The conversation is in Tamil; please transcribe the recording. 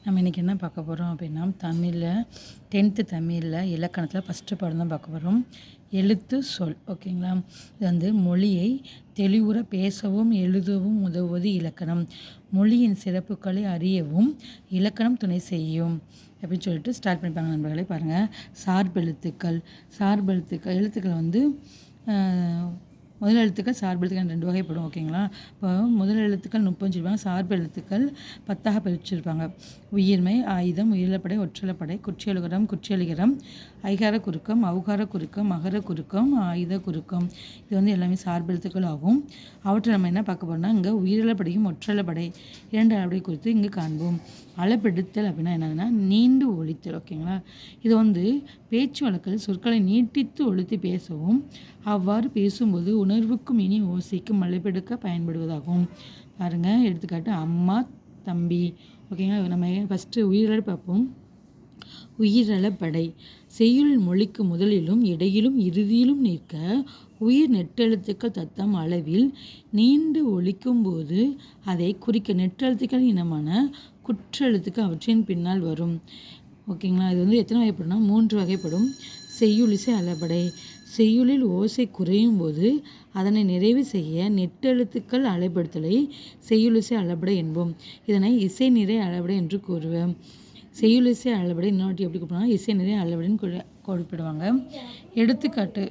நம்ம இன்றைக்கி என்ன பார்க்க போகிறோம் அப்படின்னா, தமிழில் 10th தமிழில் இலக்கணத்தில் ஃபஸ்ட்டு பாடம் தான் பார்க்க போகிறோம். எழுத்து சொல். ஓகேங்களா? இது வந்து மொழியை தெளிவுற பேசவும் எழுதவும் உதவுவது இலக்கணம். மொழியின் சிறப்புகளை அறியவும் இலக்கணம் துணை செய்யும் அப்படின்னு சொல்லிட்டு ஸ்டார்ட் பண்ணிப்பாங்க நண்பர்களே. பாருங்கள், சார்பெழுத்துக்கள் எழுத்துக்கள் வந்து முதல் எழுத்துக்கள் சார்பு எழுத்துக்கள் 2 வகைப்படும். ஓகேங்களா? இப்போ முதல் எழுத்துக்கள் 30 சொல்லுவாங்க, சார்பு எழுத்துக்கள் 10ஆக பிரிச்சிருப்பாங்க. உயிர்மை, ஆயுதம், உயிரிழப்படை, ஒற்றலப்படை, குற்றியலுகரம், குற்றியலிகரம், ஐகார குறுக்கம், ஔகார குறுக்கம், அகர குறுக்கம், ஆயுத குறுக்கம். இது வந்து எல்லாமே சார்பு எழுத்துக்கள் ஆகும். அவற்றை நம்ம என்ன பார்க்க போறோம்னா, இங்கே உயிரிழப்படையும் ஒற்றலப்படை 2 அளப்படை குறித்து இங்கு காண்போம். அளபெடுத்தல் அப்படின்னா என்னதுன்னா, நீண்டு ஒலித்தல். ஓகேங்களா? இது வந்து பேச்சு வழக்கில் சொற்களை நீட்டித்து ஒலித்து பேசவும் அவ்வாறு பேசும்போது உணர்வுக்கும் இனி ஓசைக்கும் அளபெடுக்க பயன்படுவதாகும். பாருங்கள், எடுத்துக்காட்டு அம்மா, தம்பி. ஓகேங்களா? நம்ம ஃபஸ்ட்டு உயிரிழப்பு பார்ப்போம். உயிரளபடை செய்யுள் மொழிக்கு முதலிலும் இடையிலும் இறுதியிலும் நிற்க உயிர் நெட்டெழுத்துக்கள் தத்தம் அளவில் நீண்டு ஒலிக்கும் போது அதை குறிக்க நெட்டெழுத்துக்கள் இனமான குற்றெழுத்துக்கள் அவற்றின் பின்னால் வரும். ஓகேங்களா? இது வந்து எத்தனை வகைப்படும்னா 3 வகைப்படும். செய்யுளிசை அளபடை செய்யுளில் ஓசை குறையும் போது அதனை நிறைவு செய்ய நெட்டெழுத்துக்கள் அளபெடுத்தலை செய்யுளிசை அளபடை என்போம். இதனை இசை நிறை அளபடை என்று கூறுவோம். செய்யுளிசை அளபடை இன்னொரு எப்படி கூப்பிடுவாங்க, இசை நிறை அளபடின்னு குறிப்பிடுவாங்க. எடுத்துக்காட்டு